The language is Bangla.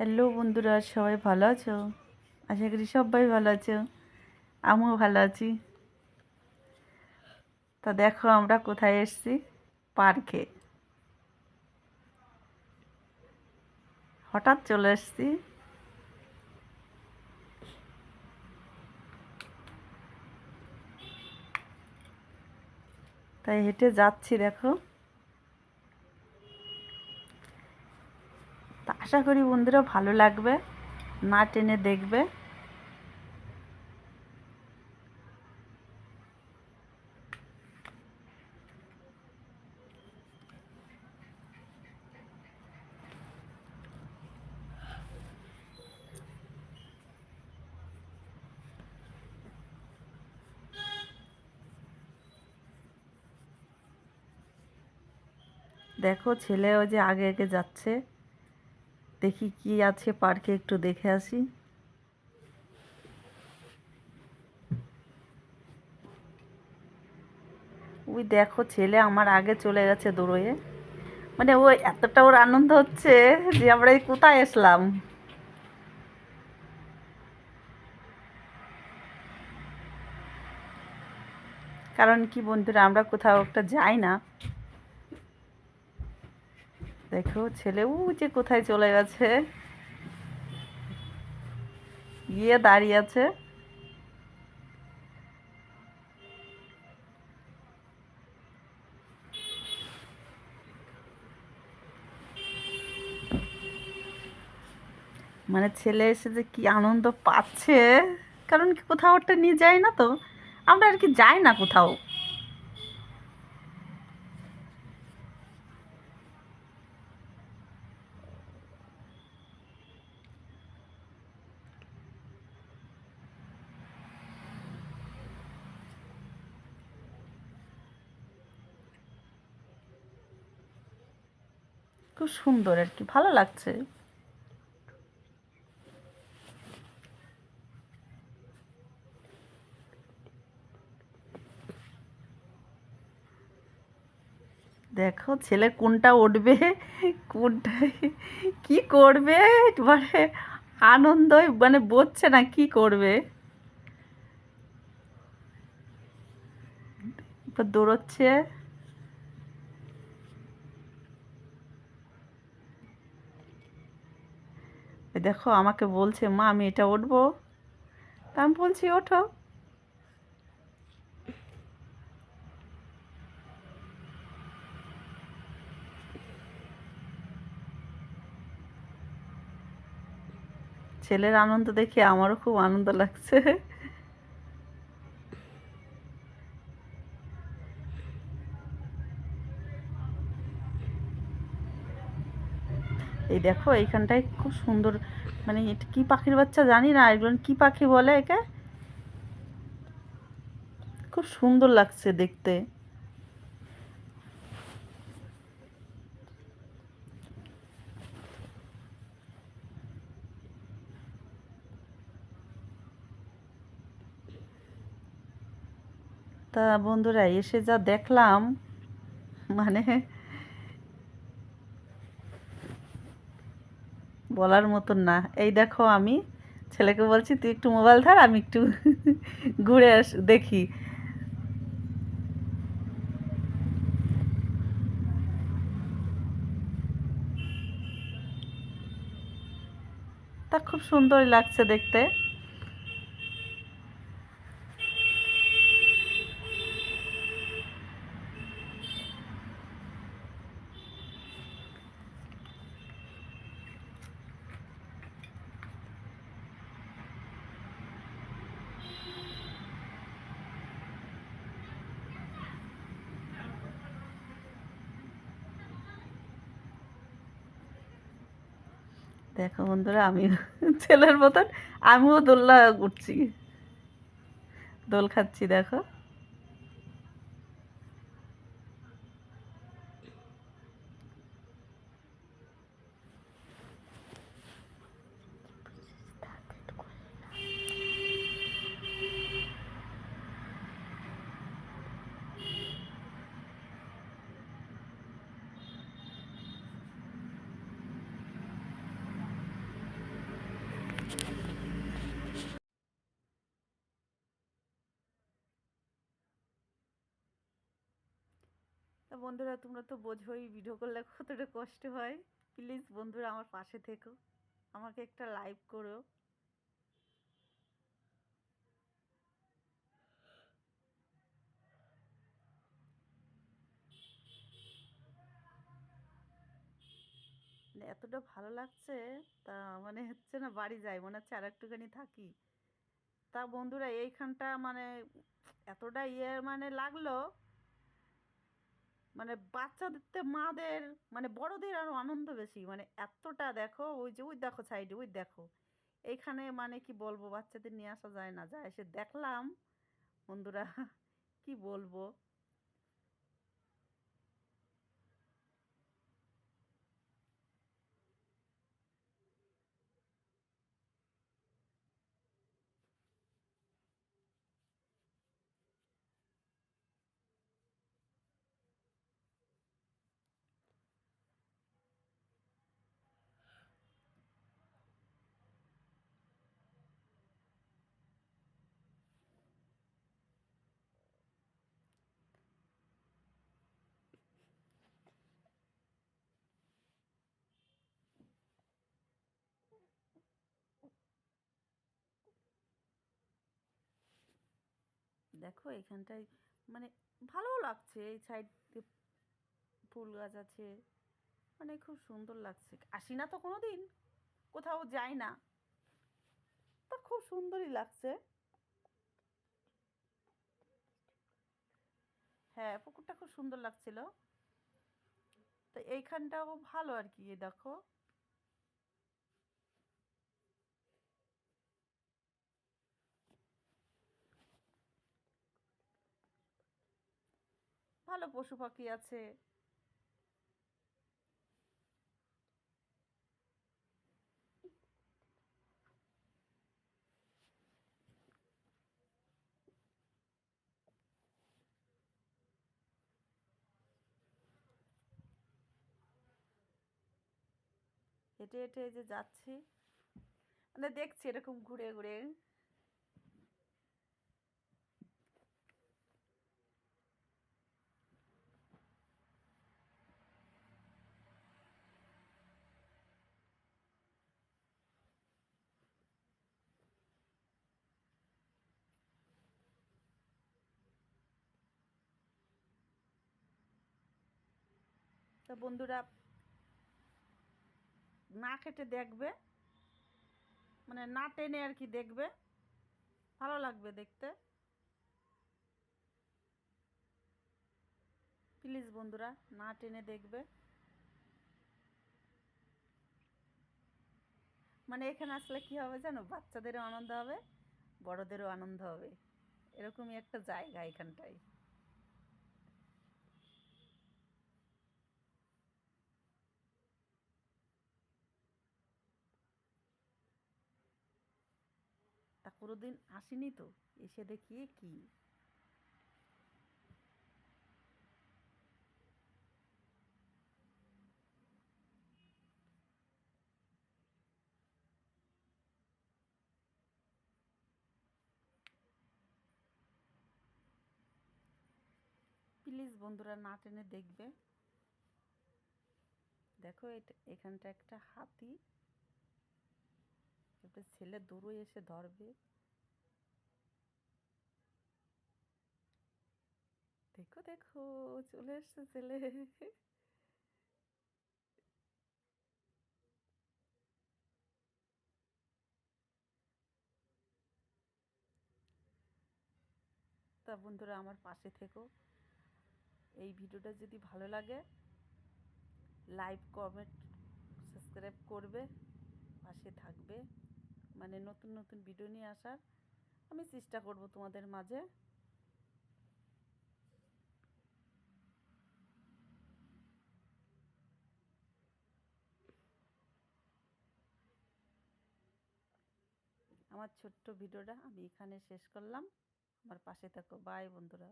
হ্যালো বন্ধুরা, সবাই ভালো আছো? আশা করি সবাই ভালো আছো। আমিও ভালো আছি। তা দেখো আমরা কোথায় এসেছি, পার্কে। হঠাৎ চলে এসেছি। তাই হেঁটে যাচ্ছি দেখো। তা আশা করি বন্ধুরা ভালো লাগবে, না টেনে দেখবে। দেখো ছেলে ওই যে আগে আগে যাচ্ছে। দেখি কি আছে পার্কে, একটু দেখে আসি। ওই দেখো ছেলে আমার আগে চলে গেছে দৌড়ে। মানে ও এতটা ওর আনন্দ হচ্ছে যে আমরা এই কোথায় আসলাম। কারণ কি বন্ধুরা, আমরা কোথাও একটা যাই না। দেখো ছেলে ও যে কোথায় চলে গেছে, গিয়ে দাঁড়িয়ে আছে। মানে ছেলে এসে যে কি আনন্দ পাচ্ছে। কারণ কি কোথাও একটা নিয়ে যায় না তো, আমরা আর কি যাই না কোথাও। খুব সুন্দর আর কি, ভালো লাগছে। দেখো ছেলে কোনটা উঠবে, কোনটা কি করবে, মানে আনন্দ মানে বুঝছে না কি করবে। এবার দৌড়চ্ছে। দেখো আমাকে বলছে মা আমি এটা উঠবো। তা আমি বলছি ওঠো। ছেলের আনন্দ দেখে আমারও খুব আনন্দ লাগছে। এই দেখো এইখানটায় খুব সুন্দর, মানে এটা কি পাখির বাচ্চা জানি না, এগুলো কি পাখি বলে একে। খুব সুন্দর লাগছে দেখতে। তা বন্ধুরা এসে যা দেখলাম, মানে বলার মতন না। এই দেখো আমি ছেলেকে বলছি তুই একটু মোবাইল ধর, আমি একটু ঘুরে দেখি। তা খুব সুন্দর লাগছে দেখতে। দেখো বন্ধুরা আমি ছেলের মতন আমিও দোলনা উঠছি, দোল খাচ্ছি দেখো। বন্ধুরা তোমরা তো বোঝোই ভিডিও করলে কতটা কষ্ট হয়। প্লিজ বন্ধুরা আমার পাশে থেকো, আমাকে একটা লাইভ করো। মানে এতটা ভালো লাগছে, তা মানে হচ্ছে না বাড়ি যাই মনে হচ্ছে আর একটুখানি থাকি। তা বন্ধুরা এইখানটা মানে এতটা মানে লাগলো, মানে বাচ্চাদের মাদের মানে বড়দের আরও আনন্দ বেশি, মানে এতটা দেখো ওই যে ওই দেখো সাইডে ওই দেখো এইখানে, মানে কি বলবো, বাচ্চাদের নিয়ে আসা যায় না, যা এসে দেখলাম বন্ধুরা কি বলবো। দেখো এখানটায় মানে ভালো লাগছে, এই সাইড দিয়ে ফুল গাছ আছে, মানে খুব সুন্দর লাগছে। আসি না তো কোনো দিন, কোথাও যাই না, তা খুব সুন্দরই লাগছে। হ্যাঁ পুকুরটা খুব সুন্দর লাগছিল। তো এইখানটাও ভালো আর কি, দেখো ভালো পশু পাখি আছে। হেঁটে হেঁটে যে যাচ্ছি, মানে দেখছি এরকম ঘুরে ঘুরে। তা বন্ধুরা না কেটে দেখবে, মানে না টেনে আর কি দেখবে, ভালো লাগবে দেখতে। প্লিজ বন্ধুরা না টেনে দেখবে। মানে এখানে আসলে কী হবে জানো, বাচ্চাদেরও আনন্দ হবে, বড়দেরও আনন্দ হবে, এরকমই একটা জায়গা এখানটায়। তা কোনোদিন আসিনি তো, এসে দেখি কি। প্লিজ বন্ধুরা না টেনে দেখবে। দেখো এটা এখানটা একটা হাতি, একটা ছেলে দৌড়ে এসে ধরবে। দেখো দেখো চলে এসছে ছেলে। তা বন্ধুরা আমার পাশে থেকো, এই ভিডিওটা যদি ভালো লাগে লাইক কমেন্ট সাবস্ক্রাইব করবে, পাশে থাকবে, মানে নতুন নতুন ভিডিও নিয়ে আসার আমি চেষ্টা করব তোমাদের মাঝে। আমার ছোট্ট ভিডিওটা আমি এখানে শেষ করলাম। আমার পাশে থাকো, বাই বন্ধুরা।